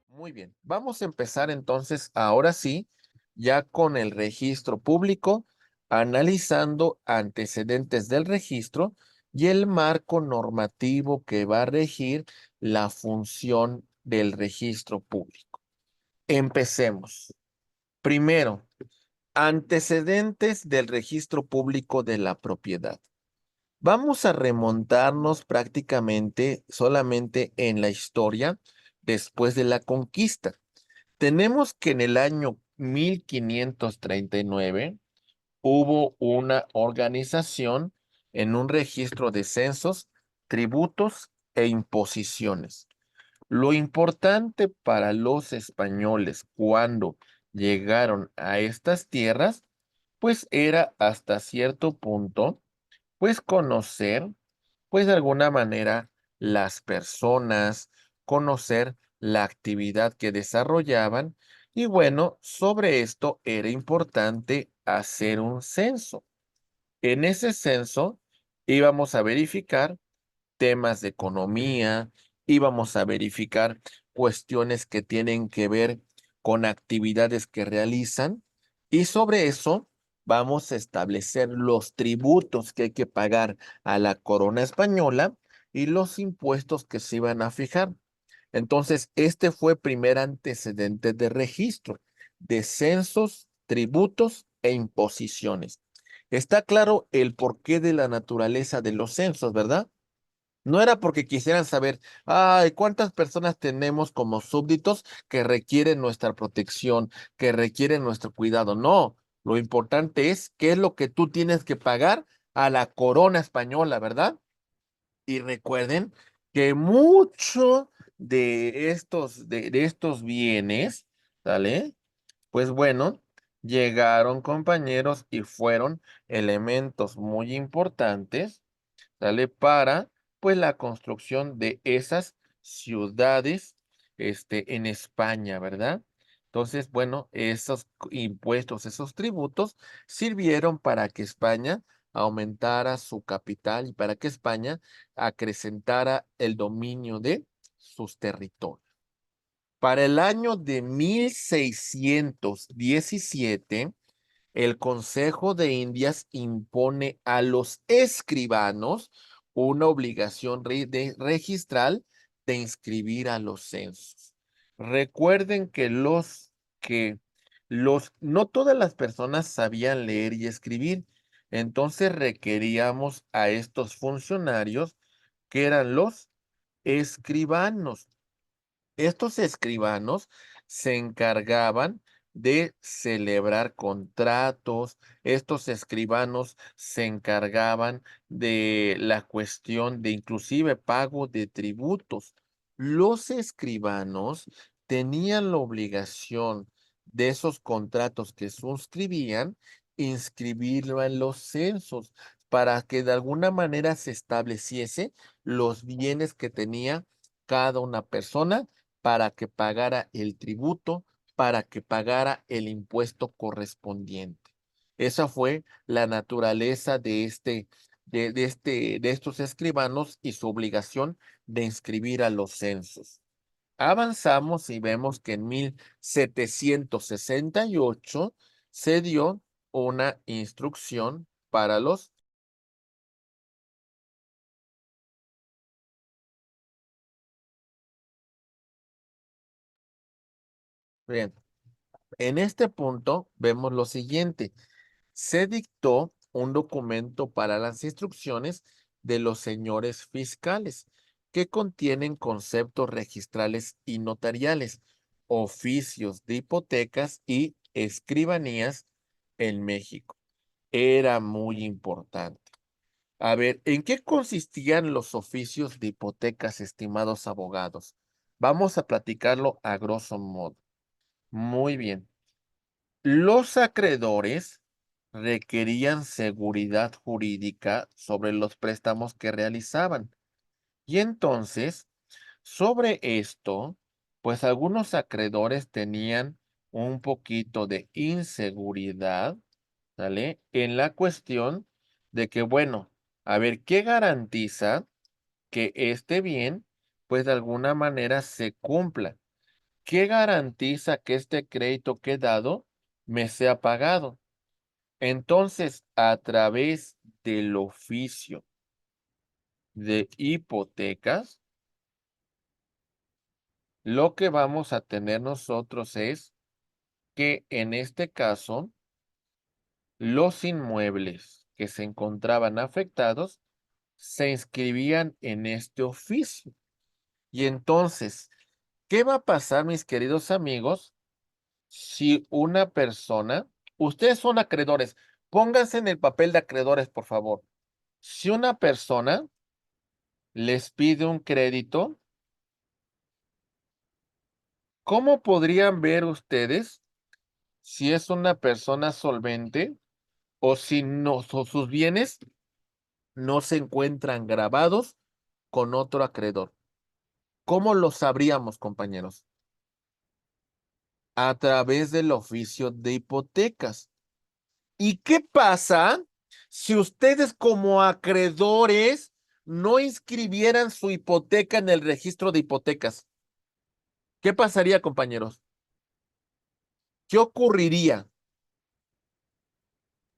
Muy bien, vamos a empezar entonces, ahora sí, ya con el registro público, analizando antecedentes del registro y el marco normativo que va a regir la función del registro público. Empecemos. Primero, antecedentes del registro público de la propiedad. Vamos a remontarnos prácticamente solamente en la historia después de la conquista. Tenemos que en el año 1539 hubo una organización en un registro de censos, tributos e imposiciones. Lo importante para los españoles cuando llegaron a estas tierras, pues era hasta cierto punto, pues conocer, pues de alguna manera, las personas, conocer la actividad que desarrollaban y bueno, sobre esto era importante hacer un censo. En ese censo íbamos a verificar temas de economía, íbamos a verificar cuestiones que tienen que ver con actividades que realizan y sobre eso vamos a establecer los tributos que hay que pagar a la corona española y los impuestos que se iban a fijar. Entonces, este fue primer antecedente de registro de censos, tributos e imposiciones. Está claro el porqué de la naturaleza de los censos, ¿verdad? No era porque quisieran saber, ay, cuántas personas tenemos como súbditos que requieren nuestra protección, que requieren nuestro cuidado. No, lo importante es qué es lo que tú tienes que pagar a la corona española, ¿verdad? Y recuerden que mucho de estos bienes, ¿sale? Pues bueno, llegaron compañeros y fueron elementos muy importantes, ¿sale? Para, pues, la construcción de esas ciudades, en España, ¿verdad? Entonces, bueno, esos impuestos, esos tributos sirvieron para que España aumentara su capital y para que España acrecentara el dominio de sus territorios. Para el año de 1617, el Consejo de Indias impone a los escribanos una obligación registral de inscribir a los censos. Recuerden que no todas las personas sabían leer y escribir, entonces requeríamos a estos funcionarios que eran los escribanos. Estos escribanos se encargaban de celebrar contratos, estos escribanos se encargaban de la cuestión de inclusive pago de tributos. Los escribanos tenían la obligación de esos contratos que suscribían, inscribirlo en los censos para que de alguna manera se estableciese los bienes que tenía cada una persona para que pagara el tributo, para que pagara el impuesto correspondiente. Esa fue la naturaleza de estos escribanos y su obligación de inscribir a los censos. Avanzamos y vemos que en 1768 se dio una instrucción para los... Bien, en este punto vemos lo siguiente. Se dictó un documento para las instrucciones de los señores fiscales que contienen conceptos registrales y notariales, oficios de hipotecas y escribanías en México. Era muy importante. A ver, ¿en qué consistían los oficios de hipotecas, estimados abogados? Vamos a platicarlo a grosso modo. Muy bien. Los acreedores requerían seguridad jurídica sobre los préstamos que realizaban. Y entonces, sobre esto, pues algunos acreedores tenían un poquito de inseguridad, ¿sale? En la cuestión de que, bueno, a ver, ¿qué garantiza que este bien, pues de alguna manera se cumpla? ¿Qué garantiza que este crédito que he dado me sea pagado? Entonces, a través del oficio de hipotecas, lo que vamos a tener nosotros es que en este caso, los inmuebles que se encontraban afectados se inscribían en este oficio. Y entonces, ¿qué va a pasar, mis queridos amigos, si una persona, ustedes son acreedores, pónganse en el papel de acreedores, por favor. Si una persona les pide un crédito, ¿cómo podrían ver ustedes si es una persona solvente o si no, sus bienes no se encuentran grabados con otro acreedor? ¿Cómo lo sabríamos, compañeros? A través del oficio de hipotecas. ¿Y qué pasa si ustedes como acreedores no inscribieran su hipoteca en el registro de hipotecas? ¿Qué pasaría, compañeros? ¿Qué ocurriría?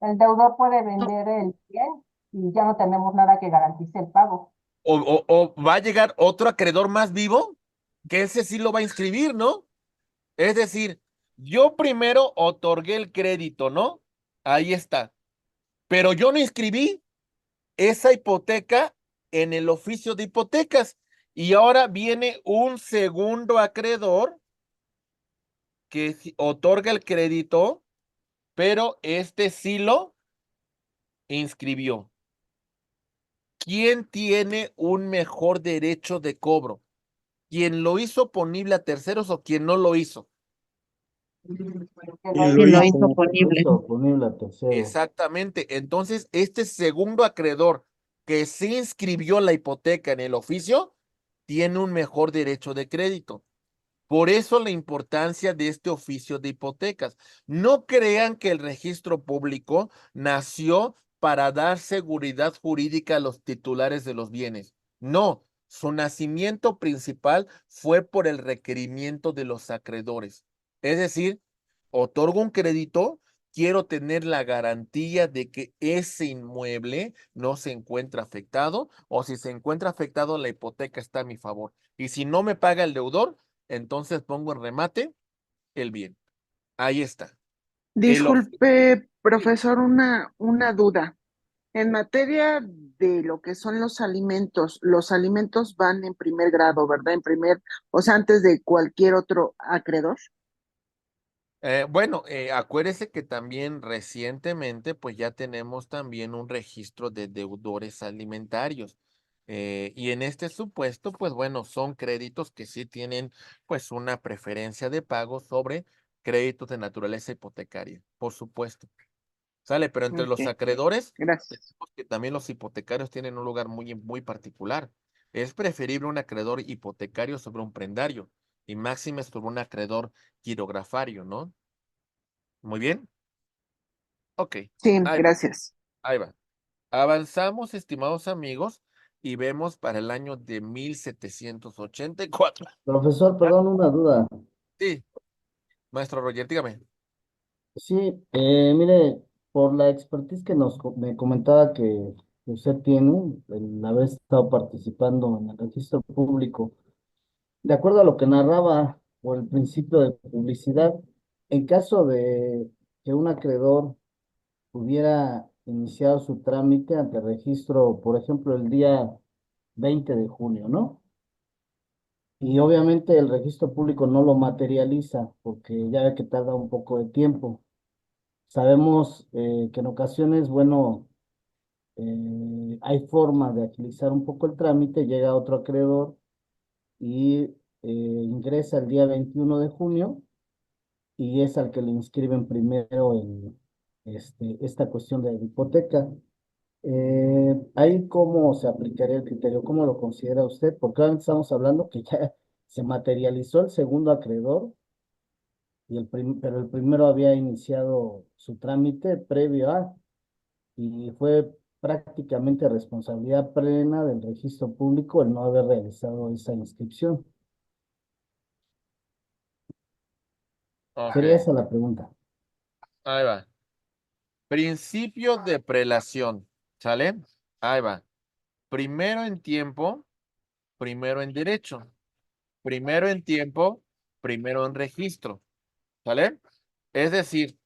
El deudor puede vender el bien y ya no tenemos nada que garantice el pago. ¿O va a llegar otro acreedor más vivo? Que ese sí lo va a inscribir, ¿no? Es decir, yo primero otorgué el crédito, ¿no? Ahí está. Pero yo no inscribí esa hipoteca en el oficio de hipotecas. Y ahora viene un segundo acreedor que otorga el crédito, pero este sí lo inscribió. ¿Quién tiene un mejor derecho de cobro? ¿Quién lo hizo ponible a terceros o quién no lo hizo? Que lo Y hizo. lo Y lo hizo, hizo ponible. hizo ponible a tercero. Exactamente. Entonces, este segundo acreedor que sí inscribió la hipoteca en el oficio tiene un mejor derecho de crédito. Por eso la importancia de este oficio de hipotecas. No crean que el registro público nació para dar seguridad jurídica a los titulares de los bienes. No, su nacimiento principal fue por el requerimiento de los acreedores. Es decir, otorgo un crédito, quiero tener la garantía de que ese inmueble no se encuentra afectado o si se encuentra afectado, la hipoteca está a mi favor. Y si no me paga el deudor, entonces pongo en remate el bien. Ahí está. El Disculpe, profesor, una duda. En materia de lo que son los alimentos van en primer grado, ¿verdad? En primer, o sea, antes de cualquier otro acreedor. bueno, acuérdese que también recientemente, pues ya tenemos también un registro de deudores alimentarios. Y en este supuesto, pues bueno, son créditos que sí tienen pues una preferencia de pago sobre créditos de naturaleza hipotecaria, por supuesto. Sale, pero entre los Ok, acreedores, gracias. tenemos que también los hipotecarios tienen un lugar muy particular. Es preferible un acreedor hipotecario sobre un prendario y máxime sobre un acreedor quirografario, ¿no? Muy bien. Ok. Sí, Ahí va. gracias. Ahí va. Avanzamos, estimados amigos, y vemos para el año de 1784. Profesor, Ah, perdón, una duda. sí, maestro Roger, dígame. Sí, mire, por la expertise que me comentaba que usted tiene, el haber estado participando en el registro público, de acuerdo a lo que narraba por el principio de publicidad, en caso de que un acreedor hubiera iniciado su trámite ante el registro, por ejemplo, el día 20 de junio, ¿no? Y obviamente el registro público no lo materializa porque ya ve que tarda un poco de tiempo. Sabemos que en ocasiones, bueno, hay forma de agilizar un poco el trámite, llega otro acreedor y ingresa el día 21 de junio y es al que le inscriben primero en esta cuestión de la hipoteca. Ahí cómo se aplicaría el criterio, ¿cómo lo considera usted? Porque ahora estamos hablando que ya se materializó el segundo acreedor, pero el primero había iniciado su trámite previo a, y fue prácticamente responsabilidad plena del registro público el no haber realizado esa inscripción. Ok, Sería esa la pregunta. ahí va. Principio de prelación, ¿sale? Ahí va. Primero en tiempo, primero en derecho. Primero en tiempo, primero en registro, ¿sale? Es decir,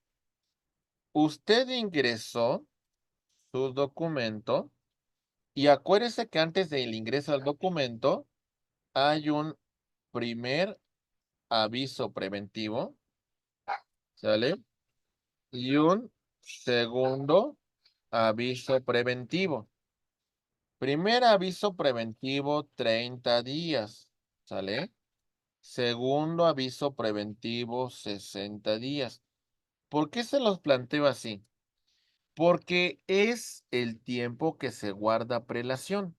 usted ingresó su documento y acuérdese que antes del ingreso al documento hay un primer aviso preventivo, ¿sale? Y un segundo aviso preventivo. Primer aviso preventivo, 30 días, ¿sale? Segundo aviso preventivo, 60 días. ¿Por qué se los planteo así? Porque es el tiempo que se guarda prelación.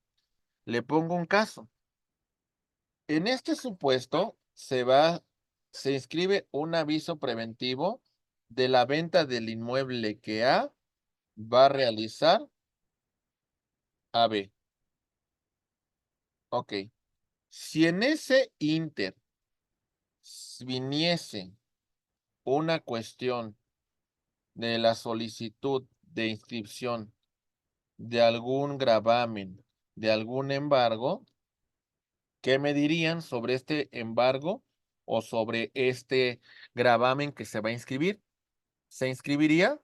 Le pongo un caso. En este supuesto, se inscribe un aviso preventivo de la venta del inmueble que A va a realizar a B. Ok. Si en ese inter viniese una cuestión de la solicitud de inscripción de algún gravamen, de algún embargo, ¿qué me dirían sobre este embargo o sobre este gravamen que se va a inscribir? ¿Se inscribiría?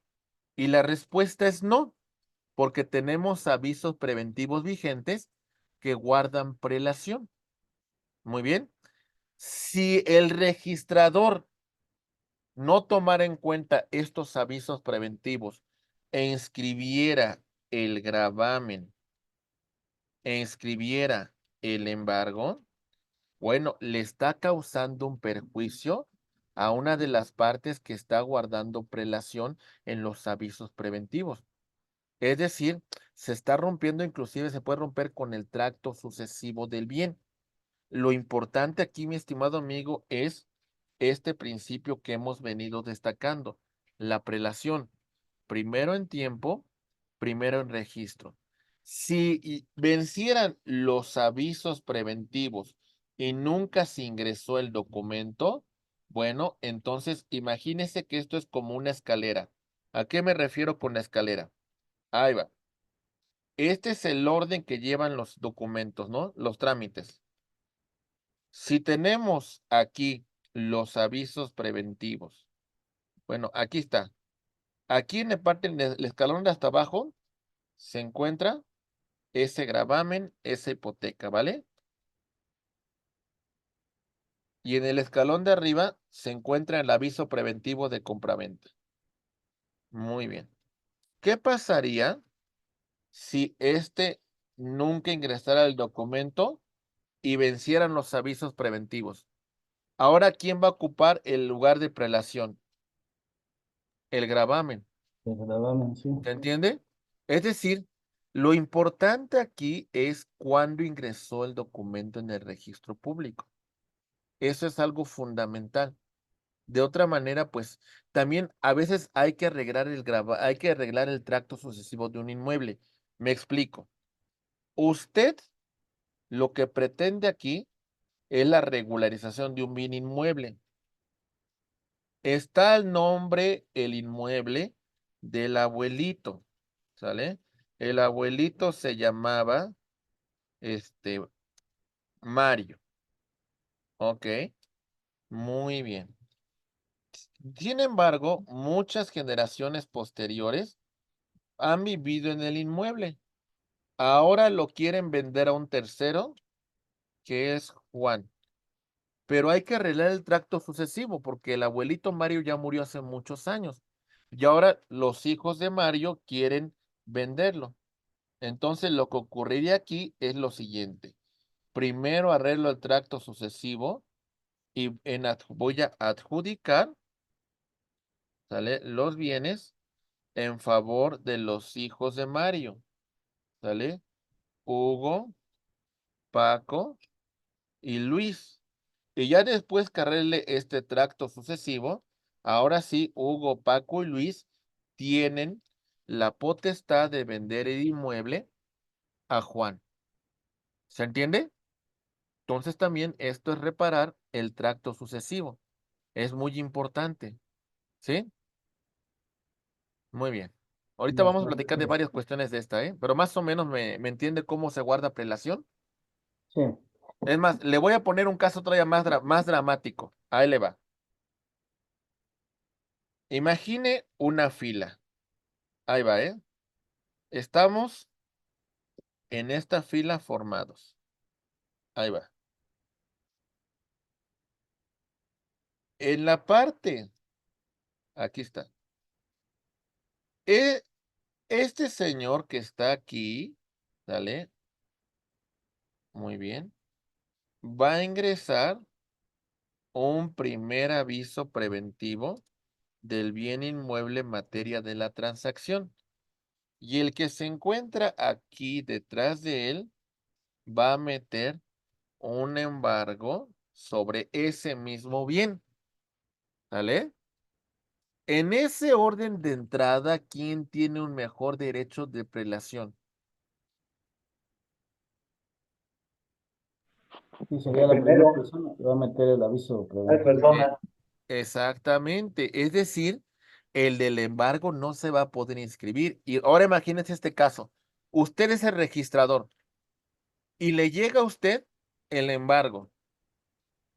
Y la respuesta es no, porque tenemos avisos preventivos vigentes que guardan prelación. Muy bien. Si el registrador no tomara en cuenta estos avisos preventivos e inscribiera el gravamen, e inscribiera el embargo, bueno, le está causando un perjuicio a una de las partes que está guardando prelación en los avisos preventivos. Es decir, se está rompiendo, inclusive se puede romper con el tracto sucesivo del bien. Lo importante aquí, mi estimado amigo, es este principio que hemos venido destacando, la prelación, primero en tiempo, primero en registro. Si vencieran los avisos preventivos y nunca se ingresó el documento, bueno, entonces imagínese que esto es como una escalera. ¿A qué me refiero con la escalera? Ahí va. Este es el orden que llevan los documentos, ¿no? Los trámites. Si tenemos aquí los avisos preventivos, bueno, aquí está. Aquí en la parte del escalón de hasta abajo se encuentra ese gravamen, esa hipoteca, ¿vale? Y en el escalón de arriba se encuentra el aviso preventivo de compraventa. Muy bien. ¿Qué pasaría si este nunca ingresara el documento y vencieran los avisos preventivos? Ahora, ¿quién va a ocupar el lugar de prelación? El gravamen. El gravamen, sí. ¿Se entiende? Es decir, lo importante aquí es cuándo ingresó el documento en el registro público. Eso es algo fundamental. De otra manera, pues también a veces hay que arreglar hay que arreglar el tracto sucesivo de un inmueble. Me explico. Usted lo que pretende aquí es la regularización de un bien inmueble. Está el nombre, el inmueble del abuelito, ¿sale? El abuelito se llamaba, este, Mario. Ok, muy bien. Sin embargo, muchas generaciones posteriores han vivido en el inmueble. Ahora lo quieren vender a un tercero, que es Juan. Pero hay que arreglar el tracto sucesivo porque el abuelito Mario ya murió hace muchos años. Y ahora los hijos de Mario quieren venderlo. Entonces lo que ocurriría aquí es lo siguiente. Primero arreglo el tracto sucesivo y voy a adjudicar, ¿sale? Los bienes en favor de los hijos de Mario. ¿sale? Hugo, Paco y Luis. Y ya después cargarle este tracto sucesivo, ahora sí, Hugo, Paco y Luis tienen la potestad de vender el inmueble a Juan. ¿Se entiende? Entonces también esto es reparar el tracto sucesivo. Es muy importante. ¿Sí? Muy bien. Ahorita De vamos a platicar de acuerdo. varias cuestiones de esta, ¿eh? Pero más o menos me entiende cómo se guarda prelación. Sí, Es más, le voy a poner un caso todavía más dramático. Ahí le va. Imagine una fila. Ahí va, ¿eh? Estamos en esta fila formados. Ahí va. En la parte, aquí está. E- Este señor que está aquí, ¿sale? Muy bien. Va a ingresar un primer aviso preventivo del bien inmueble en materia de la transacción. Y el que se encuentra aquí detrás de él va a meter un embargo sobre ese mismo bien. ¿Sale? En ese orden de entrada, ¿quién tiene un mejor derecho de prelación? sí, sería la primera persona que va a meter el aviso preventivo. Exactamente. Es decir, el del embargo no se va a poder inscribir. Y ahora imagínense este caso. Usted es el registrador y le llega a usted el embargo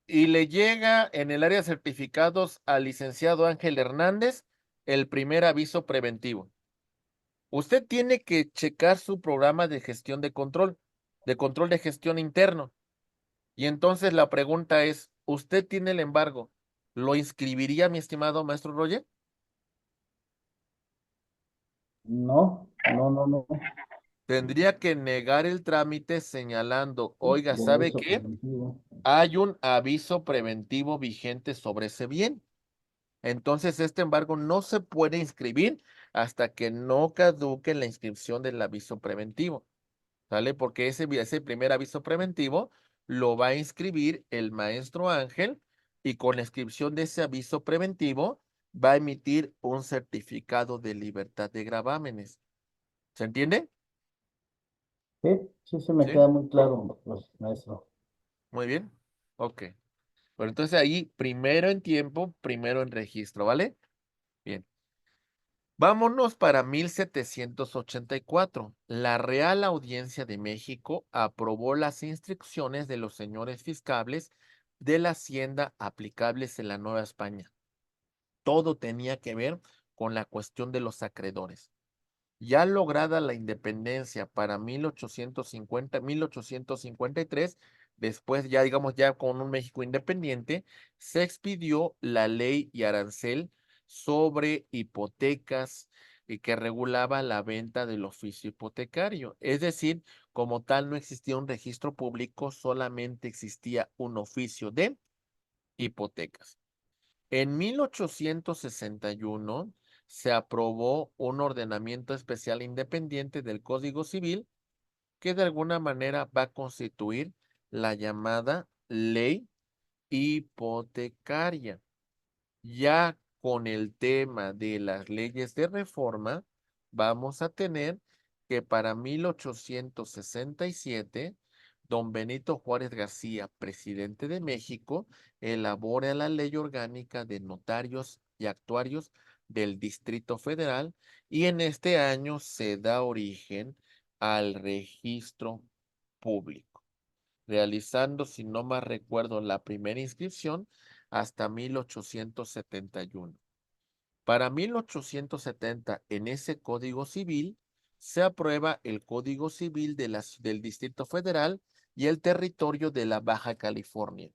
y le llega en el área de certificados al licenciado Ángel Hernández el primer aviso preventivo. Usted tiene que checar su programa de gestión de control de gestión interno. Y entonces la pregunta es, ¿usted tiene el embargo? ¿Lo inscribiría, mi estimado maestro Roger? No, no, no, no. Tendría que negar el trámite señalando, Sí, oiga, de ¿sabe aviso qué? preventivo. Hay un aviso preventivo vigente sobre ese bien. Entonces, este embargo no se puede inscribir hasta que no caduque la inscripción del aviso preventivo, ¿sale? Porque ese primer aviso preventivo lo va a inscribir el maestro Ángel y con la inscripción de ese aviso preventivo va a emitir un certificado de libertad de gravámenes. ¿Se entiende? Sí, sí, se me Sí, queda muy claro, pues, maestro. muy bien. Ok. Bueno, entonces ahí primero en tiempo, primero en registro, ¿vale? Bien. Vámonos para 1784. La Real Audiencia de México aprobó las instrucciones de los señores fiscales de la Hacienda aplicables en la Nueva España. Todo tenía que ver con la cuestión de los acreedores. Ya lograda la independencia para 1853, después ya digamos ya con un México independiente, se expidió la ley y arancel sobre hipotecas y que regulaba la venta del oficio hipotecario. Es decir, como tal no existía un registro público, solamente existía un oficio de hipotecas. En 1861 se aprobó un ordenamiento especial independiente del Código Civil que de alguna manera va a constituir la llamada ley hipotecaria. Ya con el tema de las leyes de reforma, vamos a tener que para 1867, don Benito Juárez García, presidente de México, elabora la ley orgánica de notarios y actuarios del Distrito Federal y en este año se da origen al registro público, realizando, si no más recuerdo, la primera inscripción hasta 1871. Para 1870, en ese Código Civil, se aprueba el Código Civil del Distrito Federal y el territorio de la Baja California.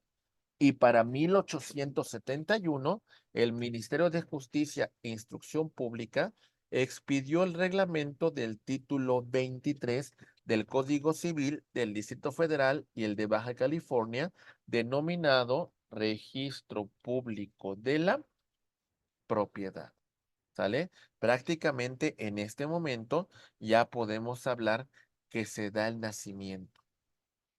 Y para 1871, el Ministerio de Justicia e Instrucción Pública expidió el reglamento del título 23 del Código Civil del Distrito Federal y el de Baja California, denominado Registro Público de la Propiedad. ¿Sale? Prácticamente en este momento ya podemos hablar que se da el nacimiento.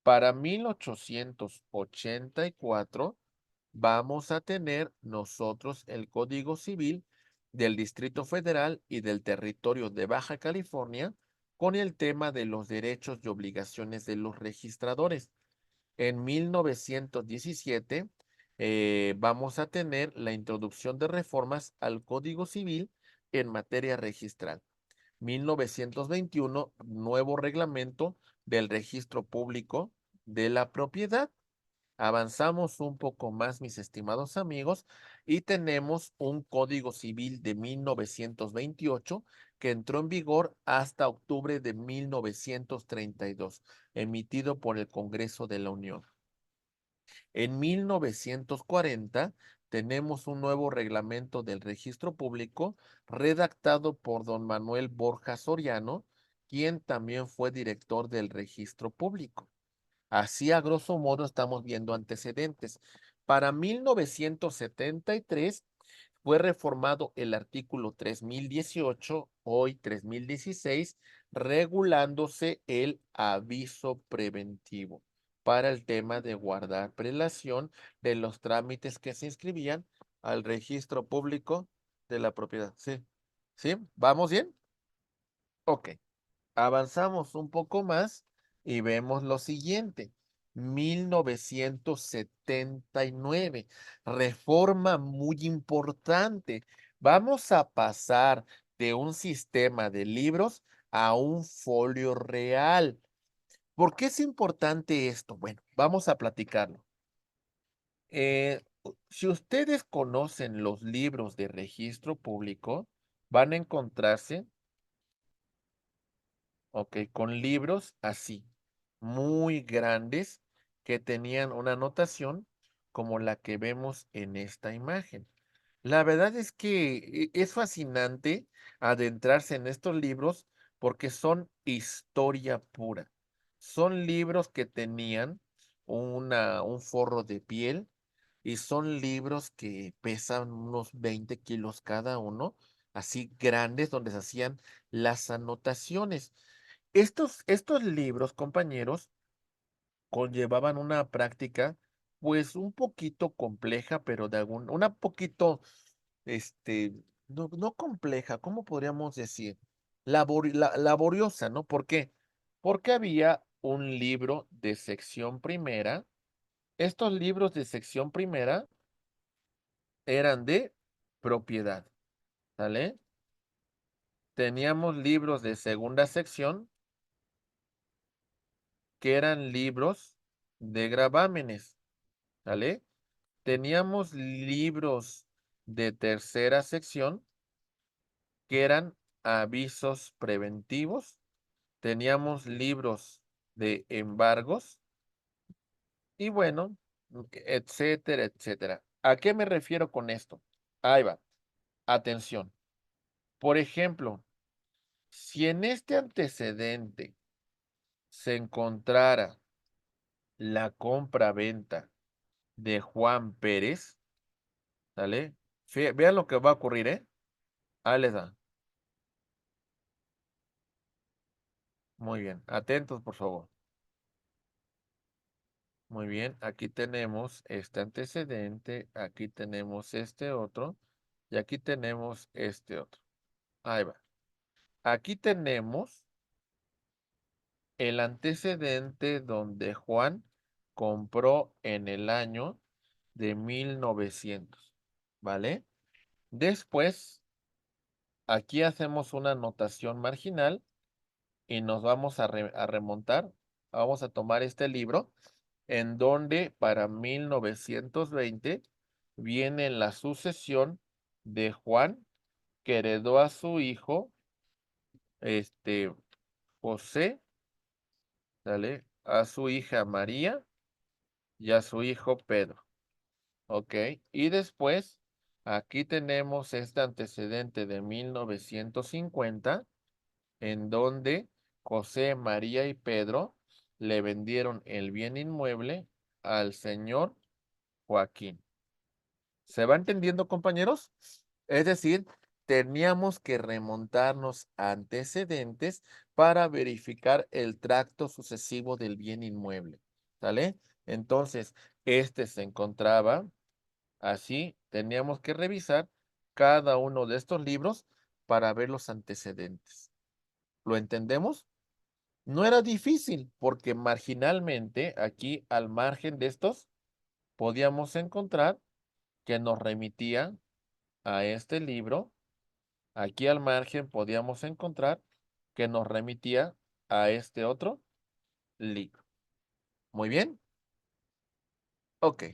Para 1884 vamos a tener nosotros el Código Civil del Distrito Federal y del territorio de Baja California con el tema de los derechos y obligaciones de los registradores. En 1917 vamos a tener la introducción de reformas al Código Civil en materia registral. 1921, nuevo reglamento del registro público de la propiedad. Avanzamos un poco más, mis estimados amigos, y tenemos un Código Civil de 1928 que entró en vigor hasta octubre de 1932, emitido por el Congreso de la Unión. En 1940 tenemos un nuevo reglamento del registro público redactado por don Manuel Borja Soriano, quien también fue director del registro público. Así a grosso modo estamos viendo antecedentes. Para 1973 fue reformado el artículo 3018, hoy 3016, regulándose el aviso preventivo para el tema de guardar prelación de los trámites que se inscribían al registro público de la propiedad. ¿Sí? ¿Sí? ¿Vamos bien? Ok. Avanzamos un poco más y vemos lo siguiente. 1979, reforma muy importante. Vamos a pasar de un sistema de libros a un folio real. ¿Por qué es importante esto? Bueno, vamos a platicarlo. Si ustedes conocen los libros de registro público, van a encontrarse, ok, con libros así, muy grandes, que tenían una anotación como la que vemos en esta imagen. La verdad es que es fascinante adentrarse en estos libros porque son historia pura. Son libros que tenían un forro de piel y son libros que pesan unos 20 kilos cada uno, así grandes, donde se hacían las anotaciones. Estos libros, compañeros, conllevaban una práctica, pues un poquito compleja, pero una poquito, este, no compleja, ¿cómo podríamos decir? Laboriosa, ¿no? ¿Por qué? Porque había un libro de sección primera. Estos libros de sección primera eran de propiedad, ¿sale? Teníamos libros de segunda sección que eran libros de gravámenes, ¿sale? Teníamos libros de tercera sección que eran avisos preventivos. Teníamos libros de embargos y bueno, etcétera, etcétera. ¿A qué me refiero con esto? Ahí va. Atención. Por ejemplo, si en este antecedente se encontrara la compra-venta de Juan Pérez, ¿sale? Vean lo que va a ocurrir, ¿eh? Ahí les da. Muy bien. Atentos, por favor. Muy bien. Aquí tenemos este antecedente, aquí tenemos este otro y aquí tenemos este otro. Ahí va. Aquí tenemos el antecedente donde Juan compró en el año de 1900, ¿vale? Después, aquí hacemos una anotación marginal y nos vamos a remontar. Vamos a tomar este libro en donde para 1920 viene la sucesión de Juan que heredó a su hijo, José, ¿sale? A su hija María y a su hijo Pedro. ¿Ok? Y después, aquí tenemos este antecedente de 1950, en donde José, María y Pedro le vendieron el bien inmueble al señor Joaquín. ¿Se va entendiendo, compañeros? Es decir, teníamos que remontarnos a antecedentes para verificar el tracto sucesivo del bien inmueble, ¿sale? Entonces, este se encontraba así, teníamos que revisar cada uno de estos libros para ver los antecedentes. ¿Lo entendemos? No era difícil porque marginalmente aquí al margen de estos podíamos encontrar que nos remitía a este libro. Aquí al margen podíamos encontrar que nos remitía a este otro libro. Muy bien. Ok.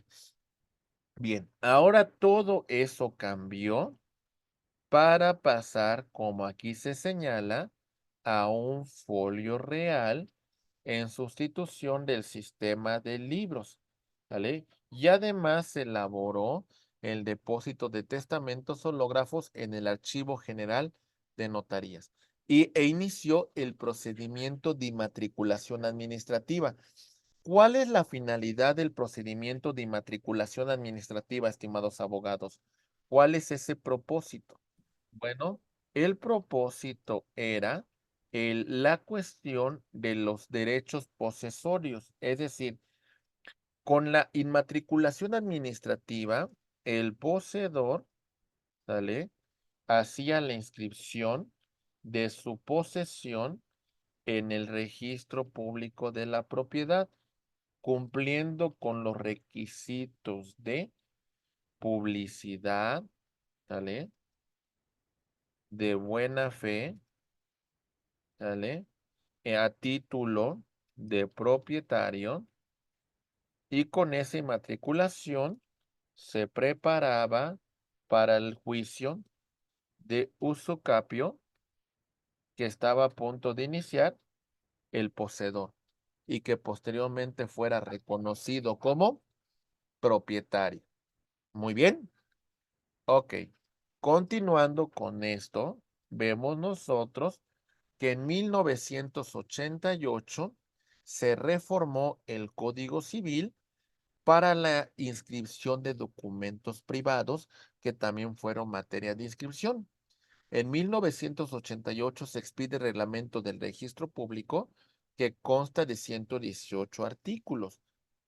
Bien. Ahora todo eso cambió para pasar, como aquí se señala, a un folio real en sustitución del sistema de libros, ¿vale? Y además se elaboró el depósito de testamentos hológrafos en el Archivo General de Notarías e inició el procedimiento de inmatriculación administrativa. ¿Cuál es la finalidad del procedimiento de inmatriculación administrativa, estimados abogados? ¿Cuál es ese propósito? Bueno, el propósito era la cuestión de los derechos posesorios, es decir, con la inmatriculación administrativa, el poseedor, ¿sale? Hacía la inscripción de su posesión en el registro público de la propiedad, cumpliendo con los requisitos de publicidad, ¿sale? De buena fe, ¿sale? A título de propietario, y con esa inmatriculación se preparaba para el juicio de usucapio que estaba a punto de iniciar el poseedor y que posteriormente fuera reconocido como propietario. Muy bien. Ok. Continuando con esto, vemos nosotros que en 1988 se reformó el Código Civil para la inscripción de documentos privados que también fueron materia de inscripción. En 1988 se expide el reglamento del registro público que consta de 118 artículos.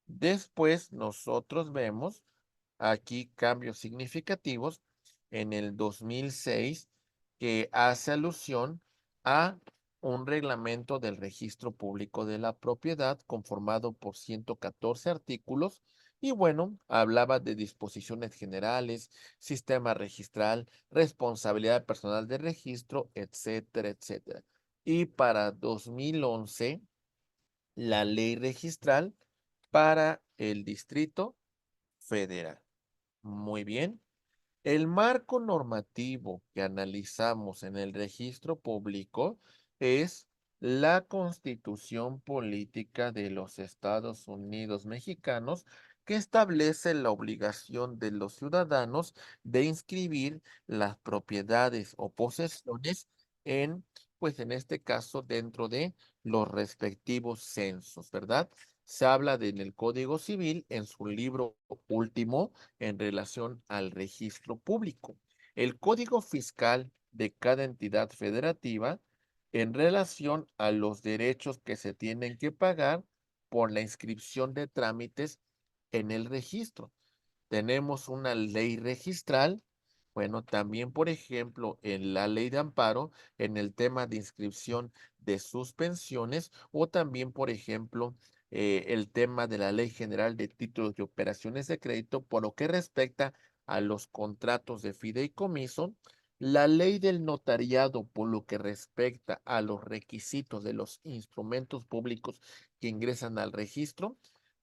Después nosotros vemos aquí cambios significativos en el 2006 que hace alusión a un reglamento del registro público de la propiedad conformado por 114 artículos y bueno, hablaba de disposiciones generales, sistema registral, responsabilidad personal de registro, etcétera, etcétera. Y para 2011, la ley registral para el Distrito Federal. Muy bien. El marco normativo que analizamos en el registro público es la Constitución Política de los Estados Unidos Mexicanos, que establece la obligación de los ciudadanos de inscribir las propiedades o posesiones en, pues en este caso, dentro de los respectivos censos, ¿verdad? Se habla en el Código Civil en su libro último en relación al registro público. El código fiscal de cada entidad federativa en relación a los derechos que se tienen que pagar por la inscripción de trámites en el registro. Tenemos una ley registral, bueno, también, por ejemplo, en la ley de amparo, en el tema de inscripción de suspensiones, o también, por ejemplo, el tema de la Ley General de Títulos de Operaciones de Crédito, por lo que respecta a los contratos de fideicomiso, la ley del notariado, por lo que respecta a los requisitos de los instrumentos públicos que ingresan al registro,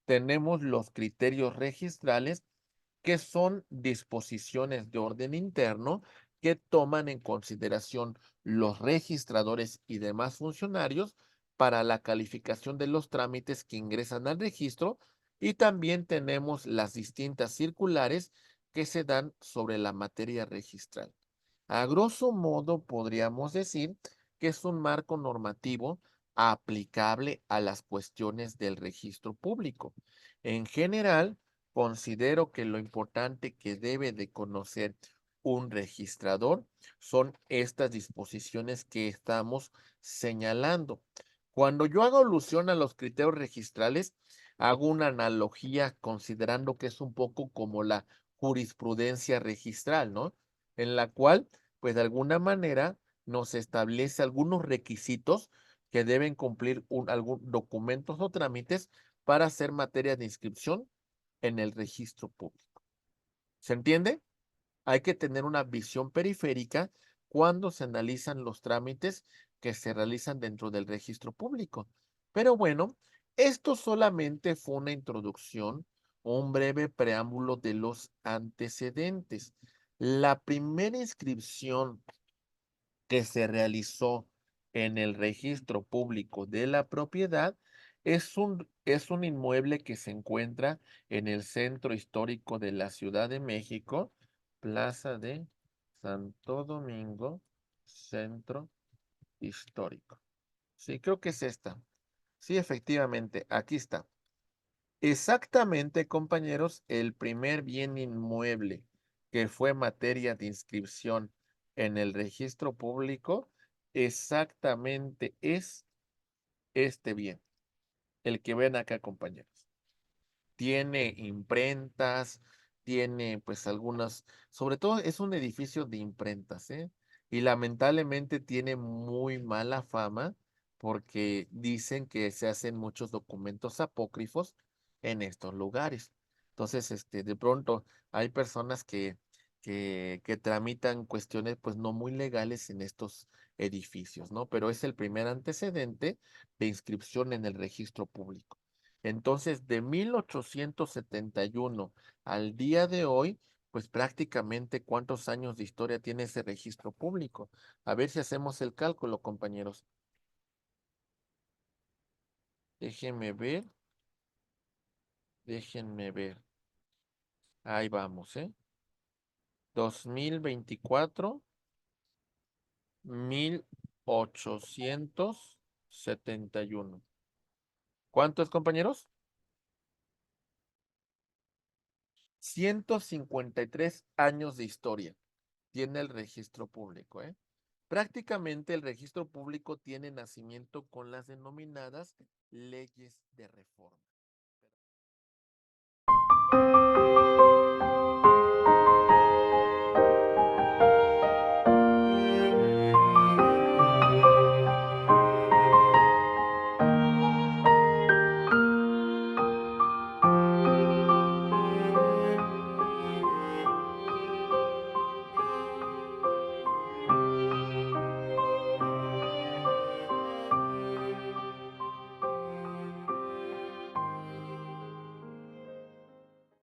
tenemos los criterios registrales que son disposiciones de orden interno que toman en consideración los registradores y demás funcionarios para la calificación de los trámites que ingresan al registro, y también tenemos las distintas circulares que se dan sobre la materia registral. A grosso modo, podríamos decir que es un marco normativo aplicable a las cuestiones del registro público. En general, considero que lo importante que debe de conocer un registrador son estas disposiciones que estamos señalando. Cuando yo hago alusión a los criterios registrales, hago una analogía considerando que es un poco como la jurisprudencia registral, ¿no? En la cual, pues de alguna manera, nos establece algunos requisitos que deben cumplir algún documentos o trámites para ser materia de inscripción en el registro público. ¿Se entiende? Hay que tener una visión periférica cuando se analizan los trámites que se realizan dentro del registro público. Pero bueno, esto solamente fue una introducción o un breve preámbulo de los antecedentes. La primera inscripción que se realizó en el registro público de la propiedad es un inmueble que se encuentra en el centro histórico de la Ciudad de México, Plaza de Santo Domingo, centro histórico. Sí, creo que es esta. Sí, efectivamente, aquí está. Exactamente, compañeros, el primer bien inmueble que fue materia de inscripción en el registro público, exactamente es este bien, el que ven acá, compañeros. Tiene imprentas, tiene pues algunas, sobre todo es un edificio de imprentas, ¿eh? Y lamentablemente tiene muy mala fama porque dicen que se hacen muchos documentos apócrifos en estos lugares. Entonces, de pronto hay personas que tramitan cuestiones pues no muy legales en estos edificios, ¿no? Pero es el primer antecedente de inscripción en el registro público. Entonces, de 1871 al día de hoy, pues prácticamente cuántos años de historia tiene ese registro público. A ver si hacemos el cálculo, compañeros. Déjenme ver, déjenme ver. Ahí vamos, ¿eh? 2024, 1871. ¿Cuánto es, compañeros? 153 años de historia tiene el registro público, ¿eh? Prácticamente el registro público tiene nacimiento con las denominadas leyes de reforma.